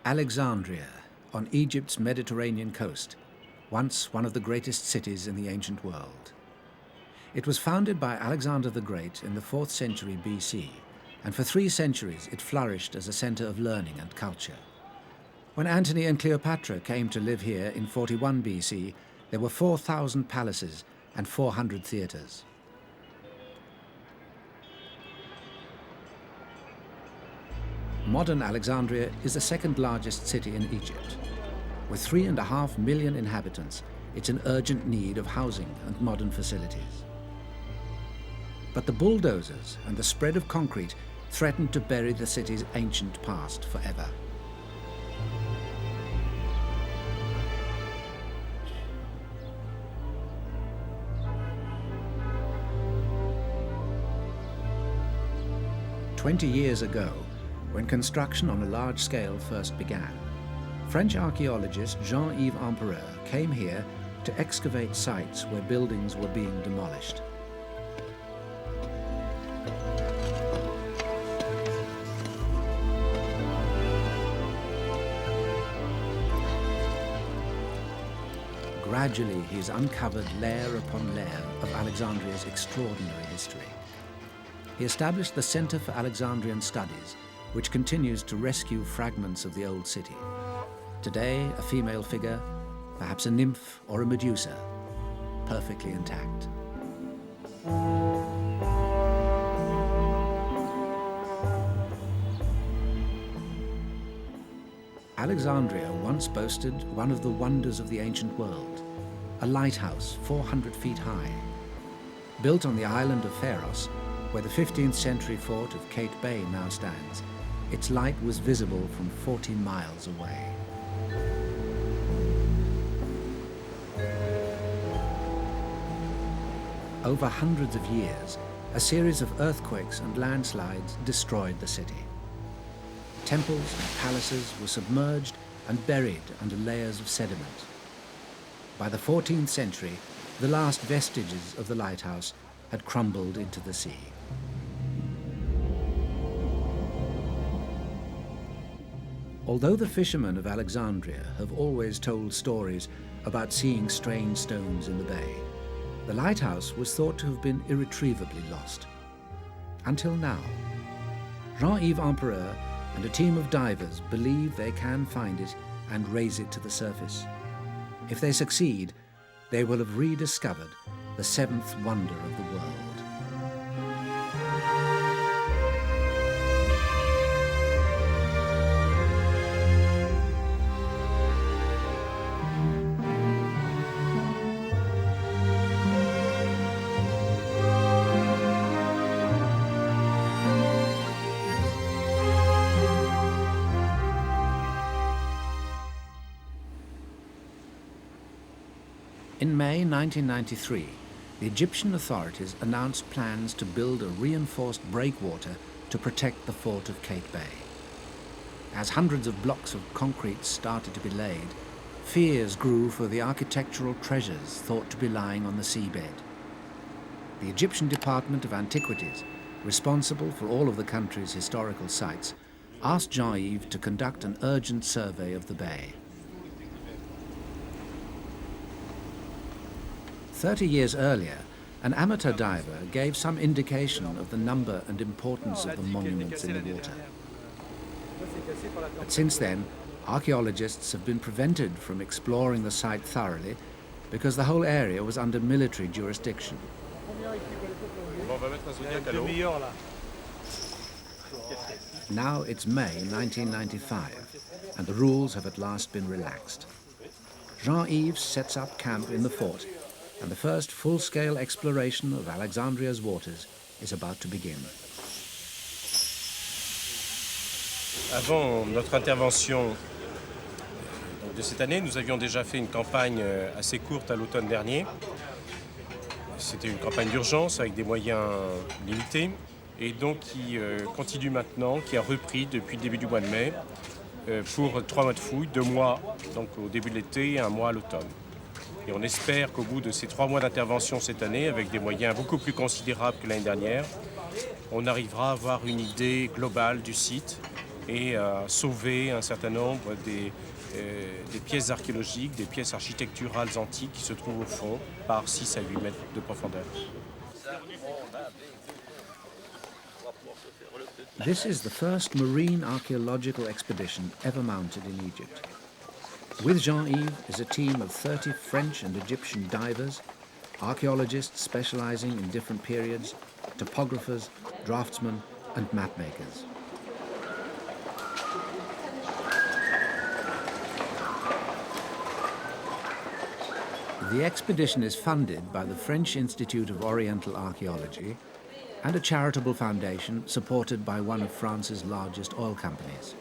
Alexandria, on Egypt's Mediterranean coast, once one of the greatest cities in the ancient world. It was founded by Alexander the Great in the 4th century BC, and for 3 centuries it flourished as a center of learning and culture. When Antony and Cleopatra came to live here in 41 BC, there were 4,000 palaces and 400 theaters. Modern Alexandria is the 2nd largest city in Egypt. With 3.5 million inhabitants, it's in urgent need of housing and modern facilities. But the bulldozers and the spread of concrete threatened to bury the city's ancient past forever. "20 years ago, when construction on a large scale first began, French archaeologist Jean-Yves Empereur came here to excavate sites where buildings were being demolished. Gradually, he's uncovered layer upon layer of Alexandria's extraordinary history. He established the Center for Alexandrian Studies, which continues to rescue fragments of the old city. Today, a female figure, perhaps a nymph or a Medusa, perfectly intact. Alexandria once boasted one of the wonders of the ancient world, a lighthouse 400 feet high. Built on the island of Pharos, where the 15th century fort of Kate Bay now stands, its light was visible from 40 miles away. Over hundreds of years, a series of earthquakes and landslides destroyed the city. Temples and palaces were submerged and buried under layers of sediment. By the 14th century, the last vestiges of the lighthouse had crumbled into the sea. Although the fishermen of Alexandria have always told stories about seeing strange stones in the bay, the lighthouse was thought to have been irretrievably lost. Until now. Jean-Yves Empereur and a team of divers believe they can find it and raise it to the surface. If they succeed, they will have rediscovered the 7th wonder of the world. In May 1993, the Egyptian authorities announced plans to build a reinforced breakwater to protect the fort of Kate Bay. As hundreds of blocks of concrete started to be laid, fears grew for the architectural treasures thought to be lying on the seabed. The Egyptian Department of Antiquities, responsible for all of the country's historical sites, asked Jean-Yves to conduct an urgent survey of the bay. 30 years earlier, an amateur diver gave some indication of the number and importance of the monuments in the water. But since then, archaeologists have been prevented from exploring the site thoroughly because the whole area was under military jurisdiction. Now it's May 1995, and the rules have at last been relaxed. Jean-Yves sets up camp in the fort, and the first full-scale exploration of Alexandria's waters is about to begin. Avant notre intervention de cette année, nous avions déjà fait une campagne assez courte à l'automne dernier. C'était une campagne d'urgence avec des moyens limités et donc qui continue maintenant, qui a repris depuis le début du mois de mai pour 3 mois de fouilles, 2 mois donc au début de l'été et 1 mois à l'automne. Et on espère qu'au bout de ces 3 mois d'intervention cette année, avec des moyens beaucoup plus considérables que l'année dernière, on arrivera à avoir une idée globale du site et sauver un certain nombre des pièces archéologiques, des pièces architecturales antiques qui se trouvent au fond par 6 à 8 mètres de profondeur. This is the first marine archaeological expedition ever mounted in Egypt. With Jean-Yves is a team of 30 French and Egyptian divers, archaeologists specializing in different periods, topographers, draftsmen and mapmakers. The expedition is funded by the French Institute of Oriental Archaeology and a charitable foundation supported by one of France's largest oil companies.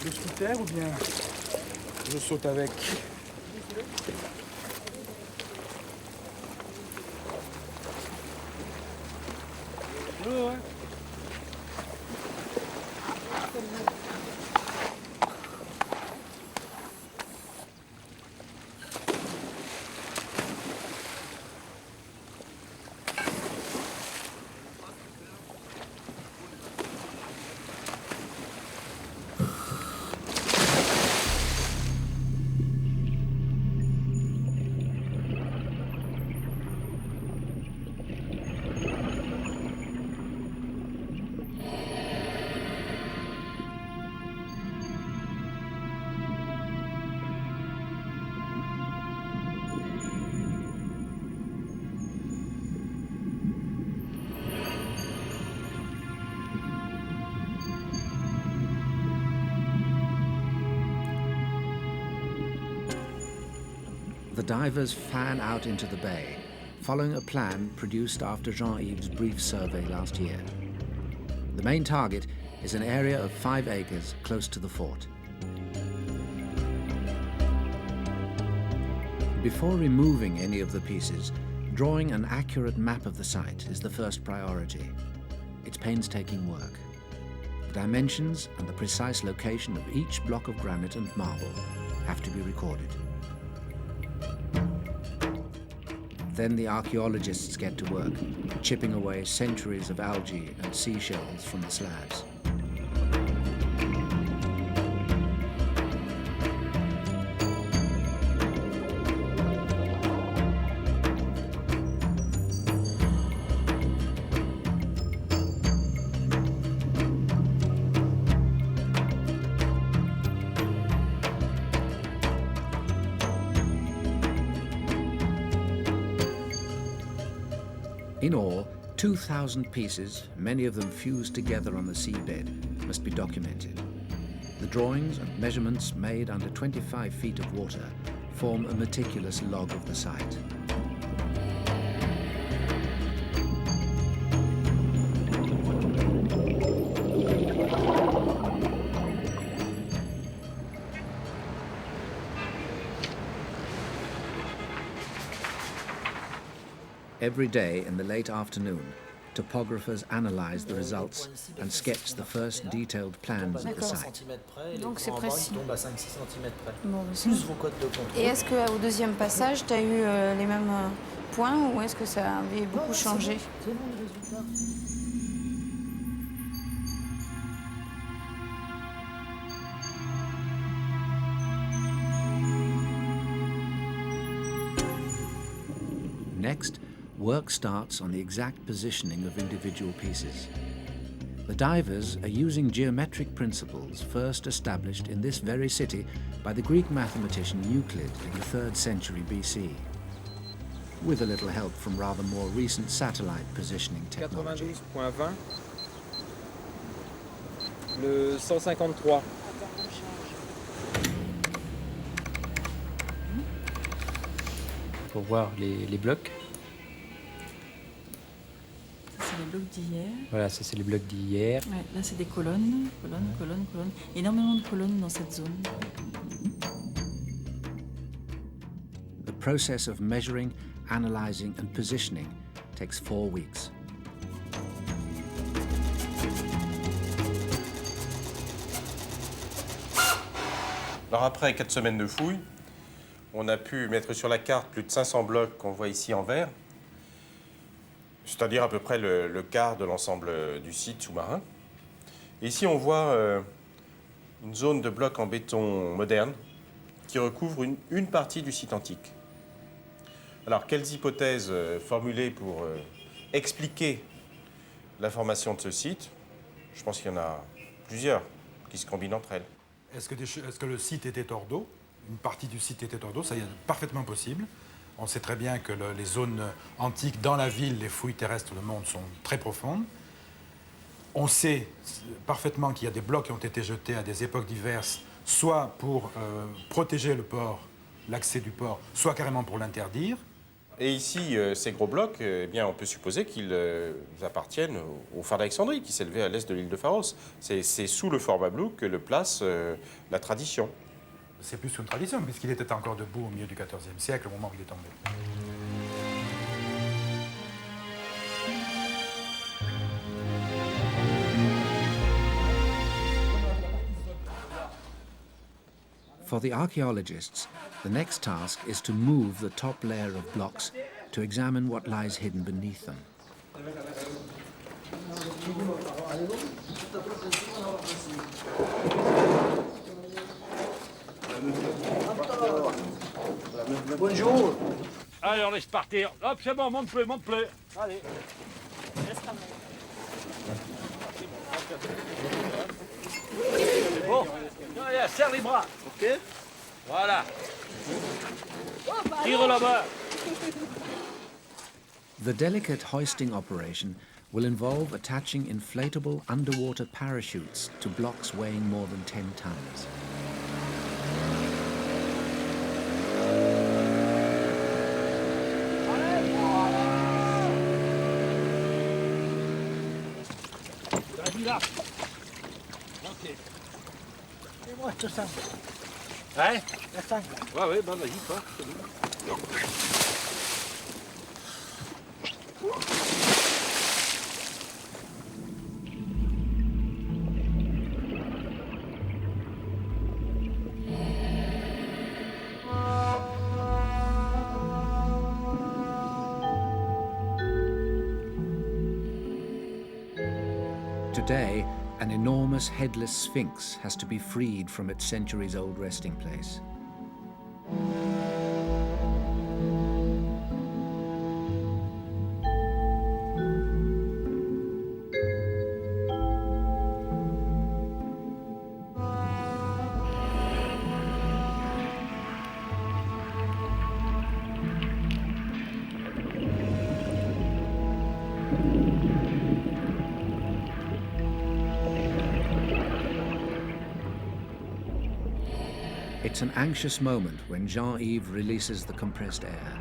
Je sous terre ou bien je saute avec? Ouais. The divers fan out into the bay, following a plan produced after Jean-Yves' brief survey last year. The main target is an area of 5 acres close to the fort. Before removing any of the pieces, drawing an accurate map of the site is the first priority. It's painstaking work. The dimensions and the precise location of each block of granite and marble have to be recorded. Then the archaeologists get to work, chipping away centuries of algae and seashells from the slabs. In all, 2,000 pieces, many of them fused together on the seabed, must be documented. The drawings and measurements made under 25 feet of water form a meticulous log of the site. Every day in the late afternoon, topographers analyze the results and sketch the first detailed plans of the site. Donc c'est précis. Bon, et est-ce qu'au deuxième passage, tu as eu les mêmes points ou est-ce que ça avait beaucoup changé? Next, work starts on the exact positioning of individual pieces. The divers are using geometric principles first established in this very city by the Greek mathematician Euclid in the 3rd century BC, with a little help from rather more recent satellite positioning technology. 92.20. Le 153. Pour voir les blocs. Les blocs d'hier. Voilà, ça c'est les blocs d'hier. Ouais, là c'est des colonnes. Énormément de colonnes dans cette zone. The process of measuring analysing and positioning takes 4 weeks. Alors après 4 semaines de fouilles, on a pu mettre sur la carte plus de 500 blocs qu'on voit ici en vert, c'est-à-dire à peu près le quart de l'ensemble du site sous-marin. Et ici, on voit une zone de blocs en béton moderne qui recouvre une partie du site antique. Alors, quelles hypothèses formuler pour expliquer la formation de ce site? Je pense qu'il y en a plusieurs qui se combinent entre elles. Est-ce que le site était hors d'eau? Une partie du site était hors d'eau, ça y est parfaitement possible. On sait très bien que les zones antiques dans la ville, les fouilles terrestres du monde sont très profondes. On sait parfaitement qu'il y a des blocs qui ont été jetés à des époques diverses, soit pour protéger le port, l'accès du port, soit carrément pour l'interdire. Et ici, ces gros blocs, eh bien, on peut supposer qu'ils appartiennent au phare d'Alexandrie, qui s'élevait à l'est de l'île de Pharos. C'est sous le Fort Mablouk que le place la tradition. C'est plus qu'une tradition, puisqu'il était encore debout au milieu du XIVe siècle, au moment où il est tombé. For the archaeologists, the next task is to move the top layer of blocks to examine what lies hidden beneath them. Bonjour. Allez, on laisse partir. Hop, c'est bon, monte plus. Allez. Bon, allez, serre les bras. OK. Voilà. Tire là-bas. The delicate hoisting operation will involve attaching inflatable underwater parachutes to blocks weighing more than 10 tons. Là. OK. Et moi, je te sens. Hein? Je te sens. Ouais, ben vas-y, pas. Today, an enormous headless sphinx has to be freed from its centuries-old resting place. It's an anxious moment when Jean-Yves releases the compressed air.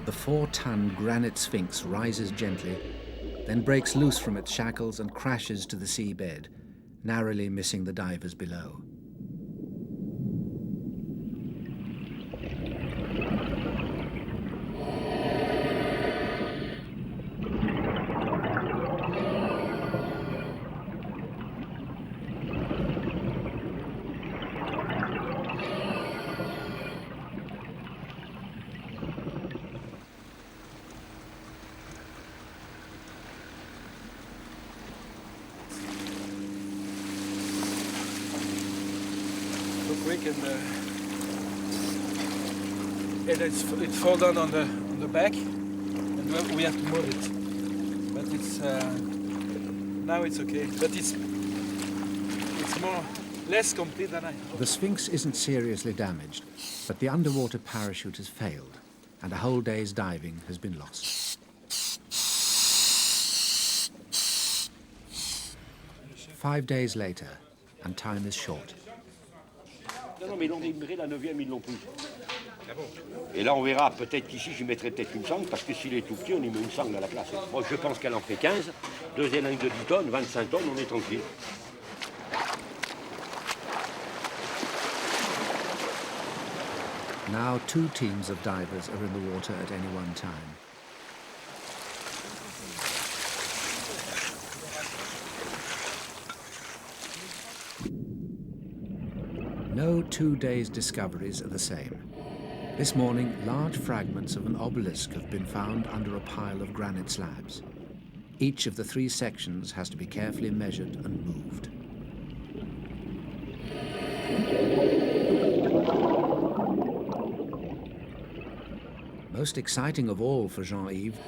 The 4-ton granite sphinx rises gently, then breaks loose from its shackles and crashes to the seabed, narrowly missing the divers below. Quick and it fall down on the back, and we have to move it. But it's now it's okay. But it's less complete than I hoped. The Sphinx isn't seriously damaged, but the underwater parachute has failed, and a whole day's diving has been lost. 5 days later, and time is short. Non, mais ils l'ont libéré, la 9e, ils l'ont pris. Et là, on verra, peut-être qu'ici, je mettrai peut-être une sangle, parce que s'il est tout petit, on y met une sangle à la place. Moi, je pense qu'elle en fait 15, deuxième ligne de 10 tonnes, 25 tonnes, on est tranquille. Now 2 teams of divers are in the water at any one time. No 2 days' discoveries are the same. This morning, large fragments of an obelisk have been found under a pile of granite slabs. Each of the 3 sections has to be carefully measured and moved. Most exciting of all for Jean-Yves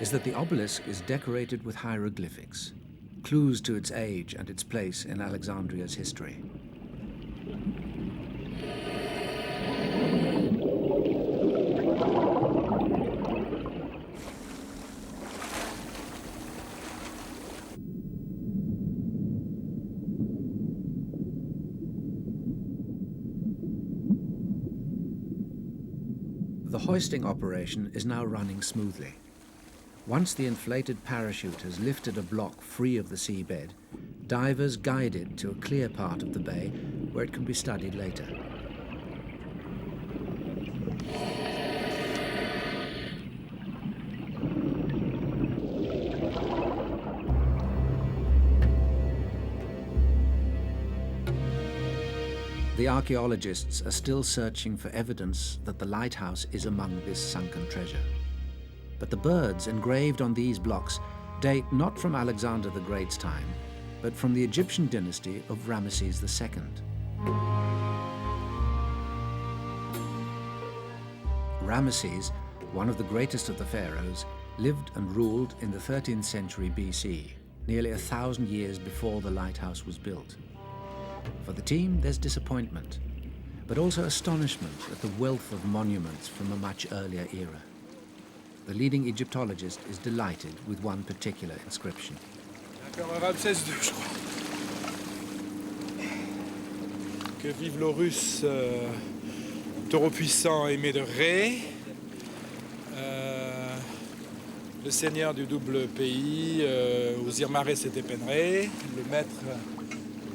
is that the obelisk is decorated with hieroglyphics, clues to its age and its place in Alexandria's history. The hoisting operation is now running smoothly. Once the inflated parachute has lifted a block free of the seabed, divers guide it to a clear part of the bay where it can be studied later. The archaeologists are still searching for evidence that the lighthouse is among this sunken treasure. But the birds engraved on these blocks date not from Alexander the Great's time, but from the Egyptian dynasty of Ramesses II. Ramesses, one of the greatest of the pharaohs, lived and ruled in the 13th century BC, nearly 1,000 years before the lighthouse was built. For the team, there's disappointment, but also astonishment at the wealth of monuments from a much earlier era. The leading Egyptologist is delighted with one particular inscription. Ramsès II, je crois. Que vive l'Horus, taureau puissant aimé de Ré, le seigneur du double pays, Osir-Mares et Tépenré, le maître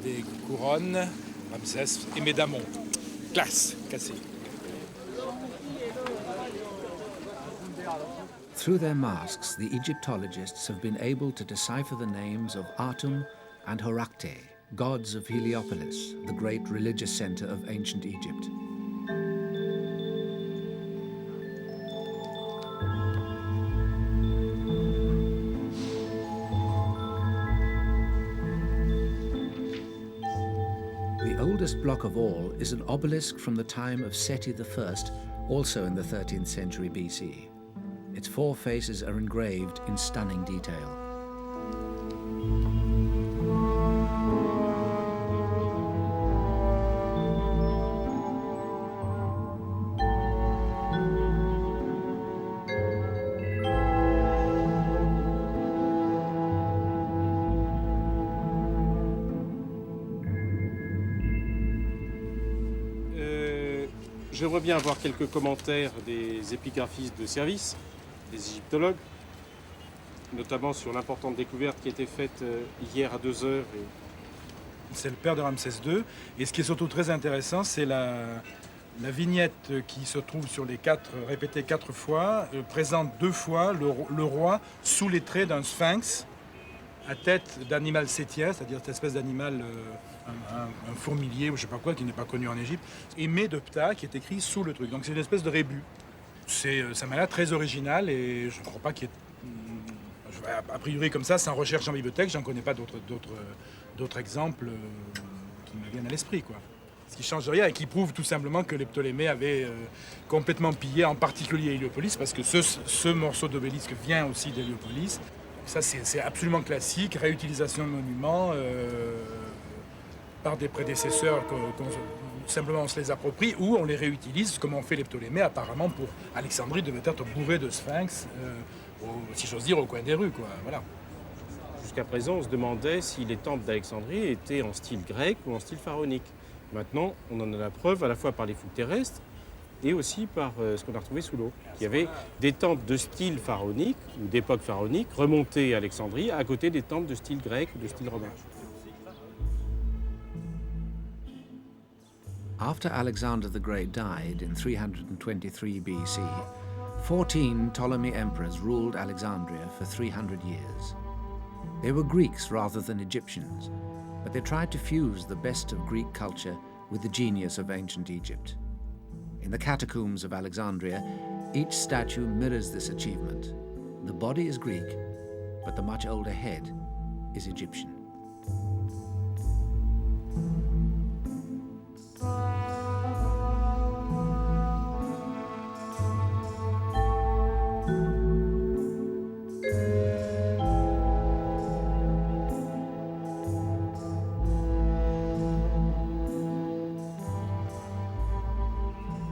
des couronnes, Ramsès et Médamon. Classe, cassé. Through their masks, the Egyptologists have been able to decipher the names of Atum and Horakte, gods of Heliopolis, the great religious center of ancient Egypt. The oldest block of all is an obelisk from the time of Seti I, also in the 13th century BC. Its 4 faces are engraved in stunning detail. J'aimerais bien avoir quelques commentaires des épigraphistes de service, des égyptologues, notamment sur l'importante découverte qui a été faite hier à 2 heures. C'est le père de Ramsès II. Et ce qui est surtout très intéressant, c'est la vignette qui se trouve sur les 4, répétée 4 fois, présente 2 fois le roi sous les traits d'un sphinx à tête d'animal cétien, c'est-à-dire cette espèce d'animal, un fourmilier ou je sais pas quoi, qui n'est pas connu en Égypte, aimé de Ptah, qui est écrit sous le truc. Donc c'est une espèce de rébus. Ça m'a l'air très original et je ne crois pas qu'il y ait... A priori comme ça, sans recherche en bibliothèque, j'en connais pas d'autres exemples qui me viennent à l'esprit, quoi. Ce qui change rien et qui prouve tout simplement que les Ptolémées avaient complètement pillé, en particulier Héliopolis, parce que ce morceau d'obélisque vient aussi d'Héliopolis. Ça, c'est absolument classique, réutilisation de monuments par des prédécesseurs simplement on se les approprie ou on les réutilise comme ont fait les Ptolémées. Apparemment, pour Alexandrie devait être bourrée de sphinx, si j'ose dire, au coin des rues, quoi. Voilà. Jusqu'à présent, on se demandait si les temples d'Alexandrie étaient en style grec ou en style pharaonique. Maintenant, on en a la preuve à la fois par les fouilles terrestres et aussi par ce qu'on a retrouvé sous l'eau. Il y avait des temples de style pharaonique ou d'époque pharaonique remontés à Alexandrie à côté des temples de style grec ou de style romain. After Alexander the Great died in 323 BC, 14 Ptolemy emperors ruled Alexandria for 300 years. They were Greeks rather than Egyptians, but they tried to fuse the best of Greek culture with the genius of ancient Egypt. In the catacombs of Alexandria, each statue mirrors this achievement. The body is Greek, but the much older head is Egyptian.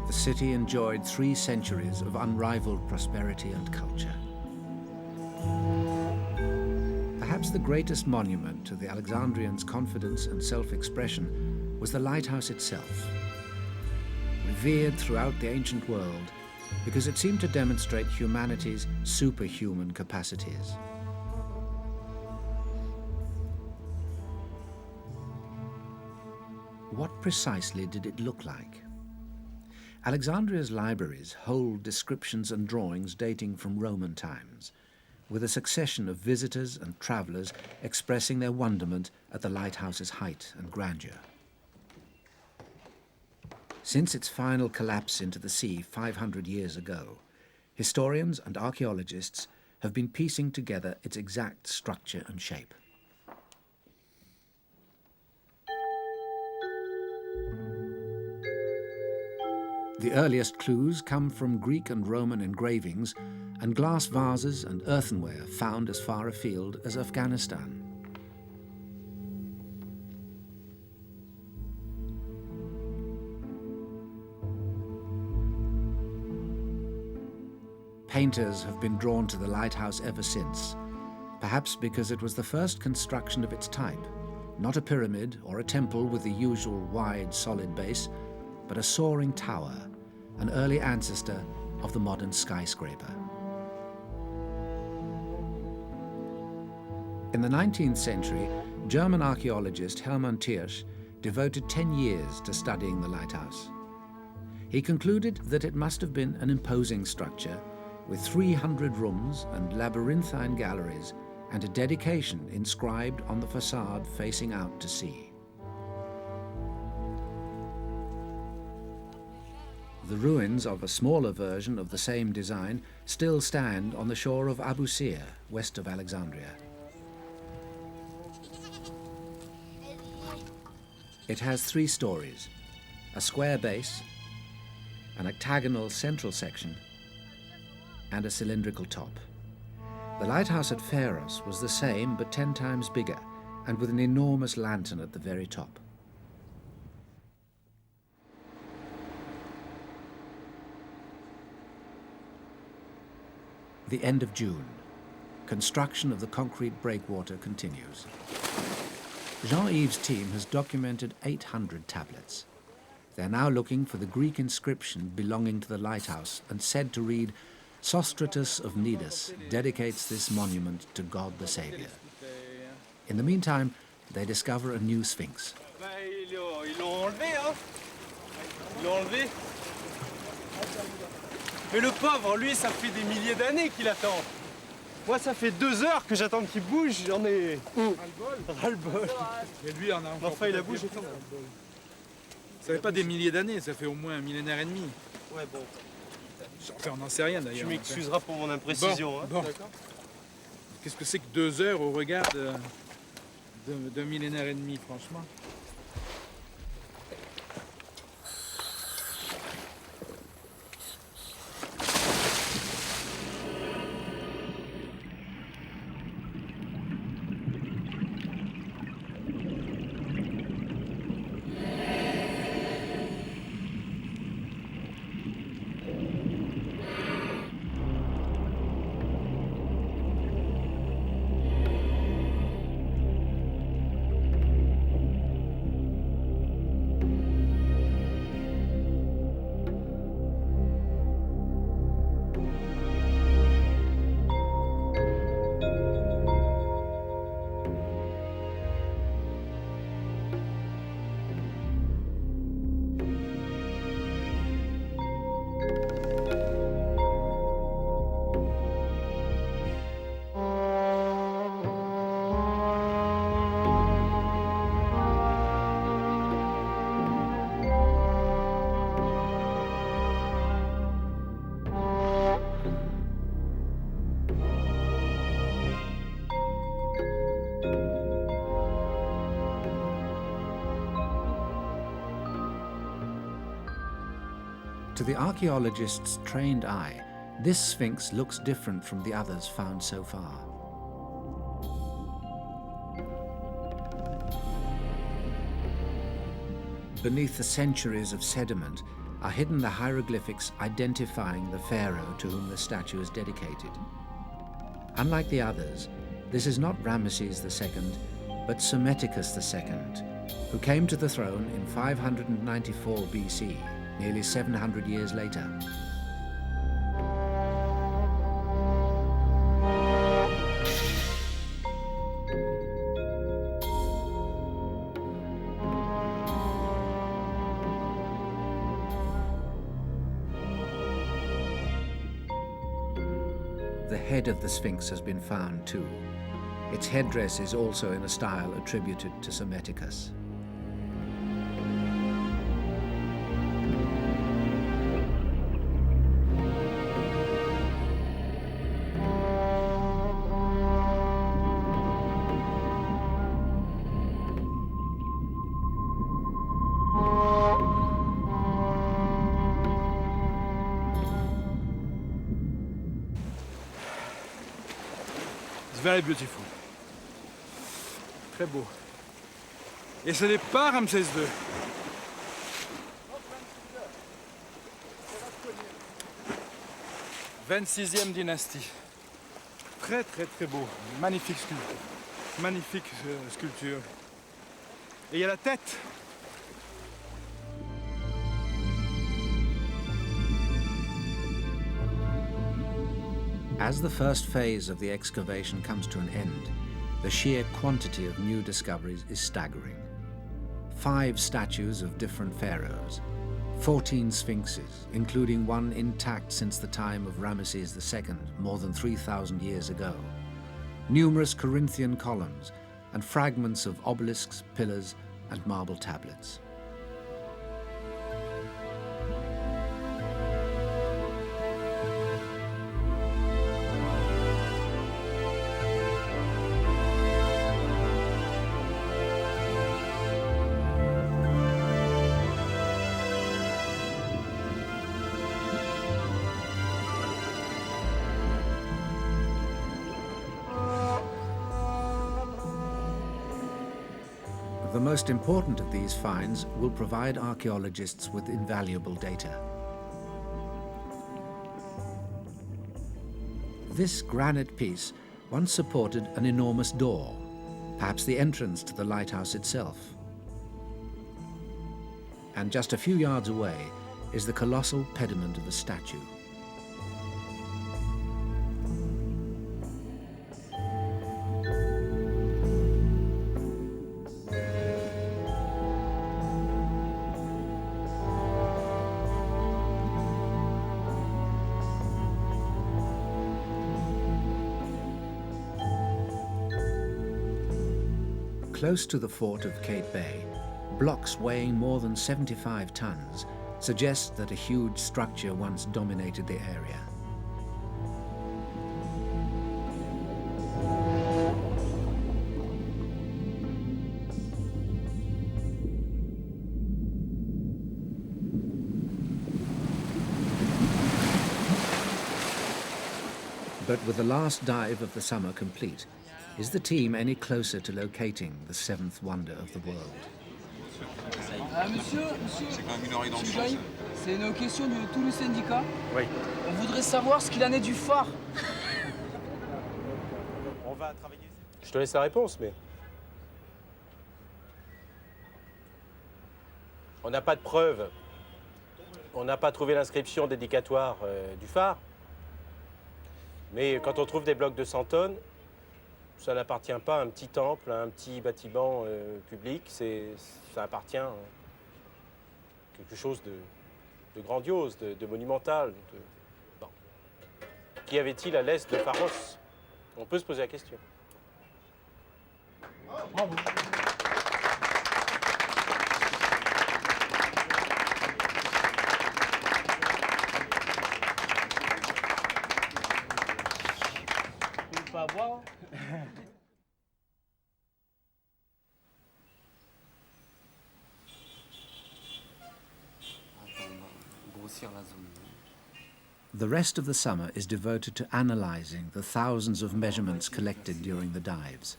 The city enjoyed 3 centuries of unrivaled prosperity and culture. Perhaps the greatest monument to the Alexandrians' confidence and self-expression was the lighthouse itself, revered throughout the ancient world because it seemed to demonstrate humanity's superhuman capacities. What precisely did it look like? Alexandria's libraries hold descriptions and drawings dating from Roman times, with a succession of visitors and travellers expressing their wonderment at the lighthouse's height and grandeur. Since its final collapse into the sea 500 years ago, historians and archaeologists have been piecing together its exact structure and shape. The earliest clues come from Greek and Roman engravings and glass vases and earthenware found as far afield as Afghanistan. Painters have been drawn to the lighthouse ever since, perhaps because it was the first construction of its type, not a pyramid or a temple with the usual wide, solid base, but a soaring tower, an early ancestor of the modern skyscraper. In the 19th century, German archaeologist Hermann Thiersch devoted 10 years to studying the lighthouse. He concluded that it must have been an imposing structure with 300 rooms and labyrinthine galleries and a dedication inscribed on the facade facing out to sea. The ruins of a smaller version of the same design still stand on the shore of Abu Sir, west of Alexandria. It has 3 stories, a square base, an octagonal central section, and a cylindrical top. The lighthouse at Pharos was the same but 10 times bigger and with an enormous lantern at the very top. The end of June. Construction of the concrete breakwater continues. Jean-Yves' team has documented 800 tablets. They're now looking for the Greek inscription belonging to the lighthouse and said to read, "Sostratus of Cnidus dedicates this monument to God the Saviour." In the meantime, they discover a new sphinx. Ils l'ont enlevé, hein? Ils l'ont enlevé. Mais le pauvre, lui, ça fait des milliers d'années qu'il attend. Moi, ça fait 2 heures que j'attends qu'il bouge, j'en ai... ras-le-bol. Et lui en a encore. Enfin, il a bougé. Ça fait pas des milliers d'années, ça fait au moins 1 millénaire et demi. Ouais, bon. Enfin, on n'en sait rien d'ailleurs. Tu m'excuseras pour mon imprécision. Bon. D'accord. Qu'est-ce que c'est que 2 heures au regard d'un millénaire et demi, franchement? To the archaeologist's trained eye, this Sphinx looks different from the others found so far. Beneath the centuries of sediment are hidden the hieroglyphics identifying the pharaoh to whom the statue is dedicated. Unlike the others, this is not Ramesses II, but Psammetichus II, who came to the throne in 594 BC, nearly 700 years later. The head of the Sphinx has been found too. Its headdress is also in a style attributed to Psammetichus. Very beautiful. Très beau. Et ce n'est pas Ramsès II. 26e dynastie. Très très très beau. Magnifique sculpture. Magnifique sculpture. Et il y a la tête. As the first phase of the excavation comes to an end, the sheer quantity of new discoveries is staggering. 5 statues of different pharaohs, 14 sphinxes, including one intact since the time of Ramesses II, more than 3,000 years ago, numerous Corinthian columns, and fragments of obelisks, pillars, and marble tablets. The most important of these finds will provide archaeologists with invaluable data. This granite piece once supported an enormous door, perhaps the entrance to the lighthouse itself. And just a few yards away is the colossal pediment of a statue. Close to the fort of Kate Bay, blocks weighing more than 75 tons suggest that a huge structure once dominated the area. But with the last dive of the summer complete, is the team any closer to locating the 7th wonder of the world? Monsieur, c'est une question de tous les syndicats. Oui. On voudrait savoir ce qu'il en est du phare. On va travailler. Je te laisse la réponse, mais... On n'a pas de preuves. On n'a pas trouvé l'inscription dédicatoire du phare. Mais quand on trouve des blocs de 100 tonnes, ça n'appartient pas à un petit temple, à un petit bâtiment public, ça appartient quelque chose de grandiose, de monumental. Bon. Qu'y avait-il à l'est de Pharos? On peut se poser la question. Bravo. On peut pas voir. The rest of the summer is devoted to analysing the thousands of measurements collected during the dives.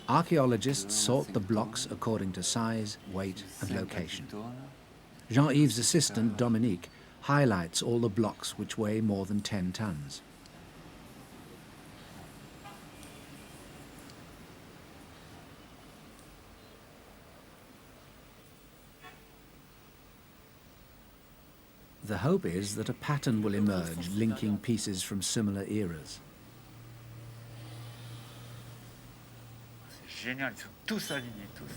Archaeologists sort the blocks according to size, weight and location. Jean-Yves' assistant, Dominique, highlights all the blocks which weigh more than 10 tons. The hope is that a pattern will emerge linking pieces from similar eras. Génial, ils sont tous alignés, tous.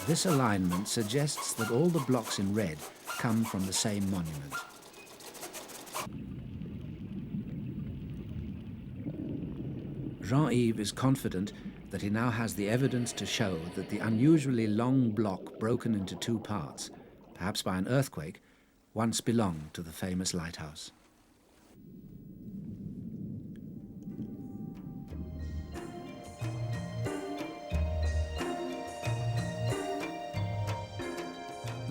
This alignment suggests that all the blocks in red come from the same monument. Jean-Yves is confident that he now has the evidence to show that the unusually long block broken into two parts, perhaps by an earthquake, once belonged to the famous lighthouse.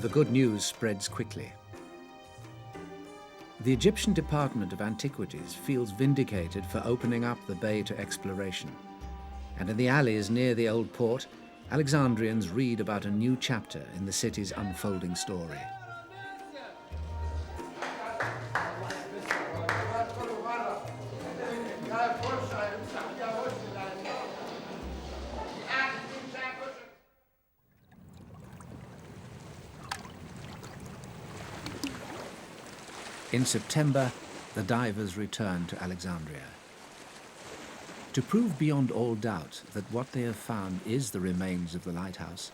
The good news spreads quickly. The Egyptian Department of Antiquities feels vindicated for opening up the bay to exploration. And in the alleys near the old port, Alexandrians read about a new chapter in the city's unfolding story. In September, the divers return to Alexandria. To prove beyond all doubt that what they have found is the remains of the lighthouse,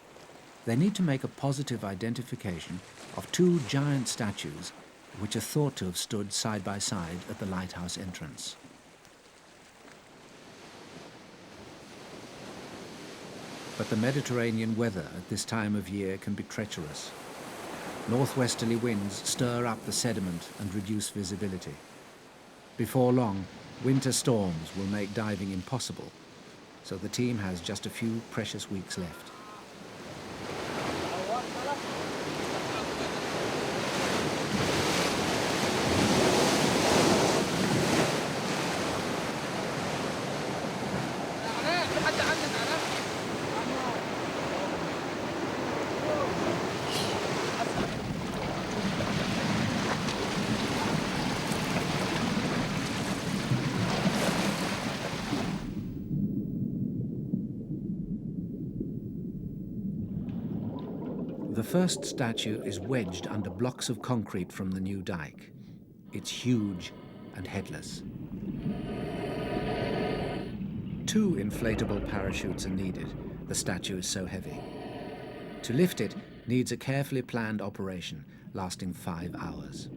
they need to make a positive identification of two giant statues which are thought to have stood side by side at the lighthouse entrance. But the Mediterranean weather at this time of year can be treacherous. Northwesterly winds stir up the sediment and reduce visibility. Before long, winter storms will make diving impossible, so the team has just a few precious weeks left. The first statue is wedged under blocks of concrete from the new dike. It's huge and headless. 2 inflatable parachutes are needed. The statue is so heavy. To lift it needs a carefully planned operation lasting 5 hours.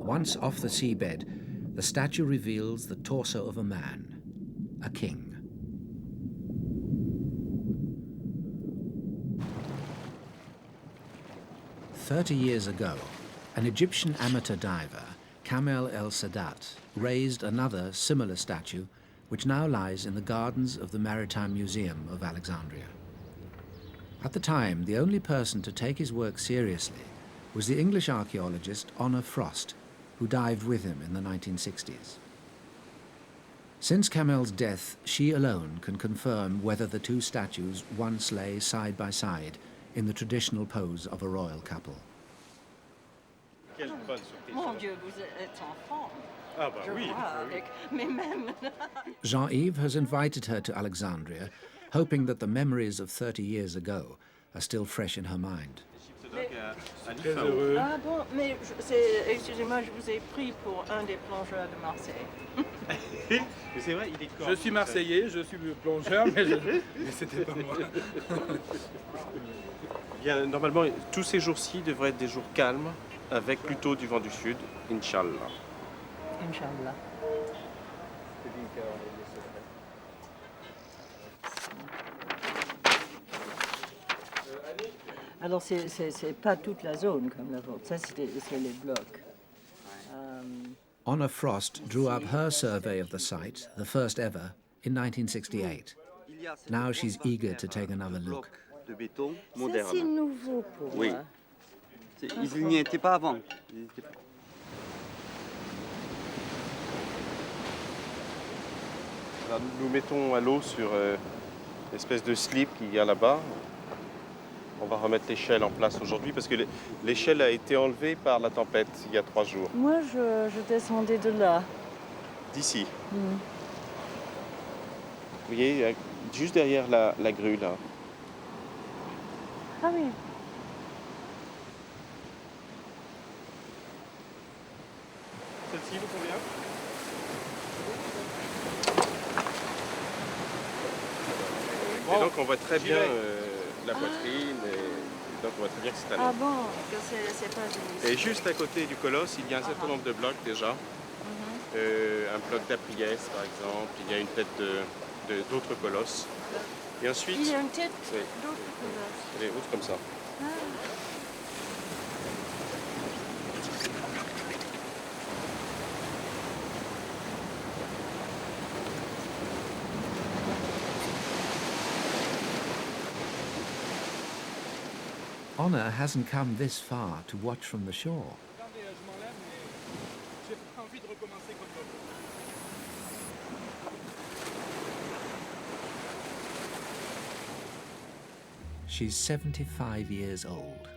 Once off the seabed, the statue reveals the torso of a man, a king. "30 years ago, an Egyptian amateur diver, Kamel El Sadat, raised another similar statue which now lies in the gardens of the Maritime Museum of Alexandria. At the time, the only person to take his work seriously was the English archaeologist Honor Frost, who dived with him in the 1960s. Since Kamel's death, she alone can confirm whether the 2 statues once lay side by side in the traditional pose of a royal couple. Mon Dieu, vous êtes en forme. Ah bah oui, oui. Mais même... Jean-Yves has invited her to Alexandria, hoping that the memories of 30 years ago are still fresh in her mind. Ah bon, mais excusez-moi, je vous ai pris pour un des plongeurs de Marseille. Mais c'est vrai, il est Je suis marseillais, je suis plongeur, mais c'était pas moi. Bien, normalement, tous ces jours-ci devraient être des jours calmes, avec plutôt du vent du sud, Inch'Allah. Inch'Allah. Alors, c'est pas toute la zone comme la vôtre, ça c'est les blocs. Honor Frost drew up her survey of the site, the first ever, in 1968. Now she's eager to take another look. De béton Ça moderne. c'est nouveau pour Oui. moi. Ils n'y étaient pas avant. Ils étaient pas. Alors, nous mettons à l'eau sur l'espèce de slip qu'il y a là-bas. On va remettre l'échelle en place aujourd'hui parce que l'échelle a été enlevée par la tempête il y a 3 jours. Moi, je descendais de là. D'ici. Vous voyez, juste derrière la grue là. Ah oui. Celle-ci vous convient? Et donc on voit très bien la poitrine, et donc on voit très bien que c'est à l'eau. Ah bon, que c'est pas joli. Et juste à côté du colosse, il y a un certain nombre de blocs déjà. Un bloc d'Apriès par exemple, il y a une tête d'autres colosses. Et ensuite, Il y a une tête oui, d'autre colosses. elle est haute comme ça. Ah. Honor hasn't come this far to watch from the shore. She's 75 years old.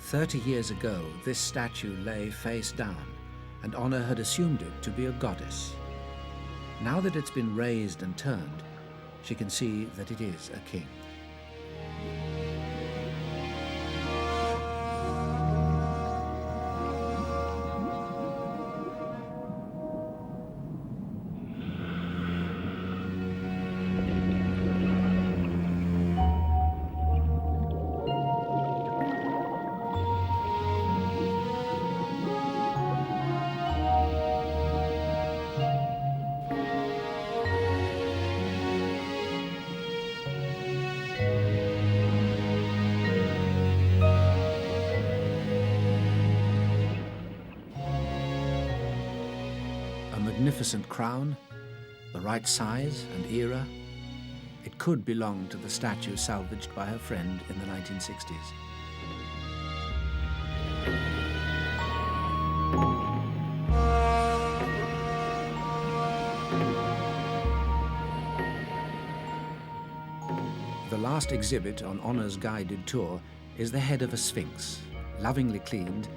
"30 years ago, this statue lay face down, and Honor had assumed it to be a goddess. Now that it's been raised and turned, she can see that it is a king." A magnificent crown, the right size and era. It could belong to the statue salvaged by her friend in the 1960s. The last exhibit on Honor's guided tour is the head of a sphinx, lovingly cleaned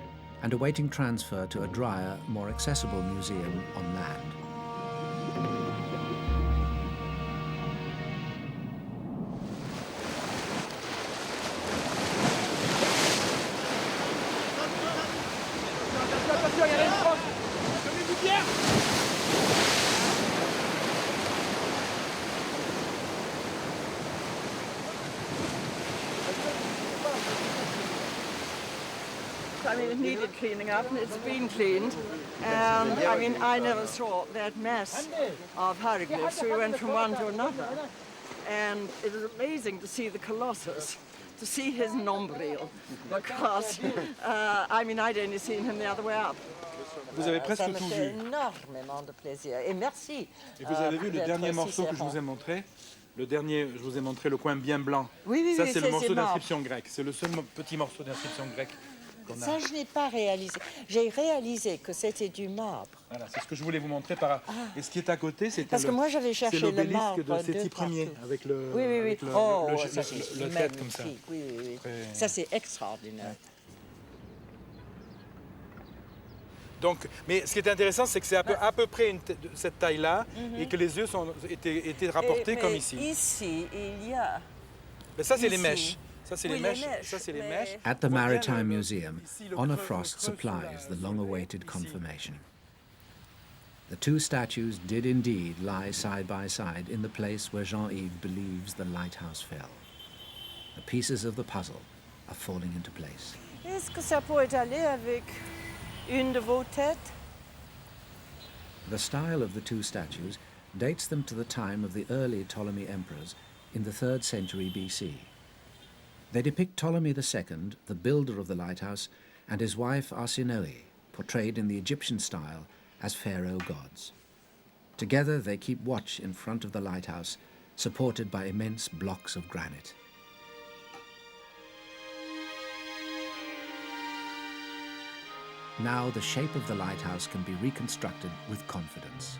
and awaiting transfer to a drier, more accessible museum on land. Attention, il y a une croque. Donnez-vous bien. I mean, it needed cleaning up, and it's been cleaned. And I mean, I never saw that mess of hieroglyphs. We went from one to another, and it was amazing to see the Colossus, to see his nombril, because I mean, I'd only seen him the other way up. Vous avez presque tout vu. Énormément de plaisir. Et merci. Et vous avez vu le dernier morceau que je vous ai montré. Le dernier, je vous ai montré le coin bien blanc. Oui, oui, ça, oui, c'est le morceau marbre. d'inscription grecque. C'est le seul petit morceau d'inscription grecque qu'on a. Ça, je n'ai pas réalisé. J'ai réalisé que c'était du marbre. Voilà, c'est ce que je voulais vous montrer par. Et ce qui est à côté, c'était Parce que moi, j'avais cherché le marbre de Séti Ier avec le. Oui, oui, oui. Avec le tête comme ça. Oui, oui, oui. Très... Ça, c'est extraordinaire. Ouais. Donc, mais ce qui est intéressant, c'est que c'est à peu près cette taille-là et que les yeux étaient rapportés comme ici. Ici, il y a... Mais ça, c'est les mèches. Ça, c'est les mèches. Ça, c'est les mèches. At the Maritime Museum, Honor Frost supplies the long-awaited confirmation. The two statues did indeed lie side by side in the place where Jean-Yves believes the lighthouse fell. The pieces of the puzzle are falling into place. Est-ce que ça pourrait aller avec une de vos têtes? The style of the two statues dates them to the time of the early Ptolemy emperors in the 3rd century BC. They depict Ptolemy II, the builder of the lighthouse, and his wife Arsinoe, portrayed in the Egyptian style as pharaoh gods. Together they keep watch in front of the lighthouse, supported by immense blocks of granite. Now the shape of the lighthouse can be reconstructed with confidence.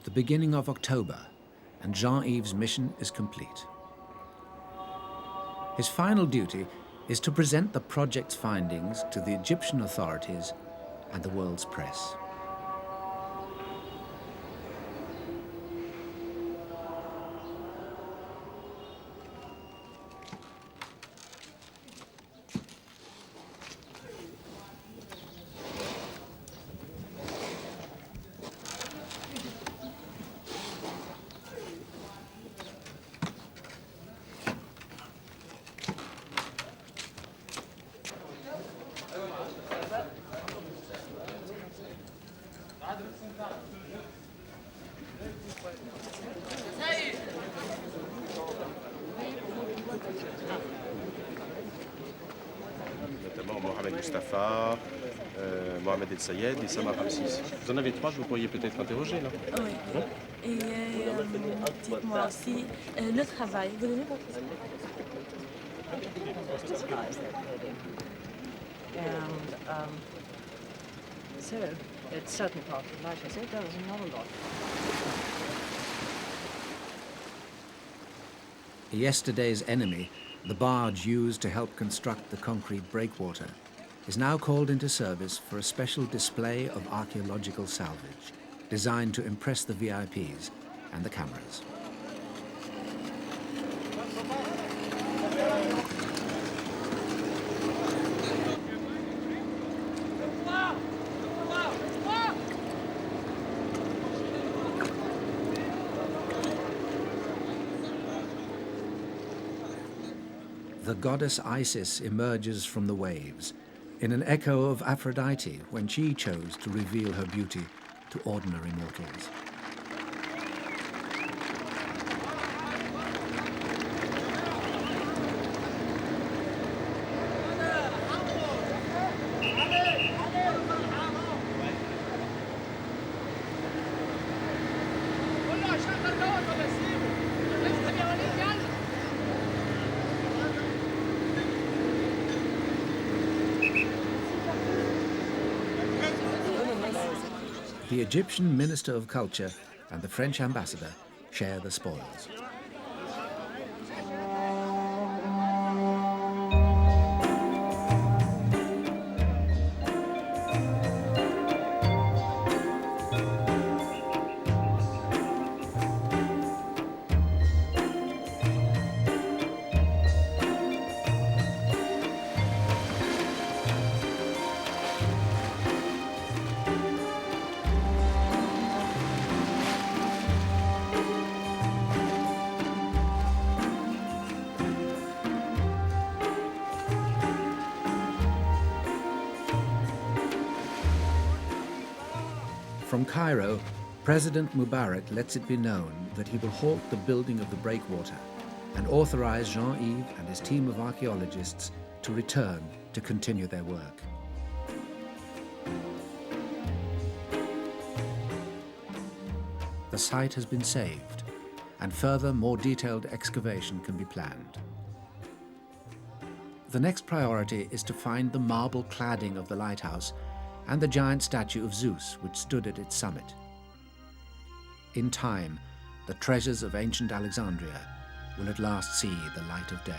The beginning of October, and Jean-Yves' mission is complete. His final duty is to present the project's findings to the Egyptian authorities and the world's press. Notamment Mohamed Mustafa, Mohamed El Sayed et Samar Ramsis. Vous en avez 3 que vous pourriez peut-être interroger là. Oui. Et dites-moi aussi le travail. Vous donnez votre And so, it's certain part of life. I said there was another lot. Yesterday's enemy, the barge used to help construct the concrete breakwater, is now called into service for a special display of archaeological salvage, designed to impress the VIPs and the cameras. The goddess Isis emerges from the waves, in an echo of Aphrodite when she chose to reveal her beauty to ordinary mortals. The Egyptian Minister of Culture and the French ambassador share the spoils. From Cairo, President Mubarak lets it be known that he will halt the building of the breakwater and authorize Jean-Yves and his team of archaeologists to return to continue their work. The site has been saved, and further, more detailed excavation can be planned. The next priority is to find the marble cladding of the lighthouse and the giant statue of Zeus which stood at its summit. In time, the treasures of ancient Alexandria will at last see the light of day.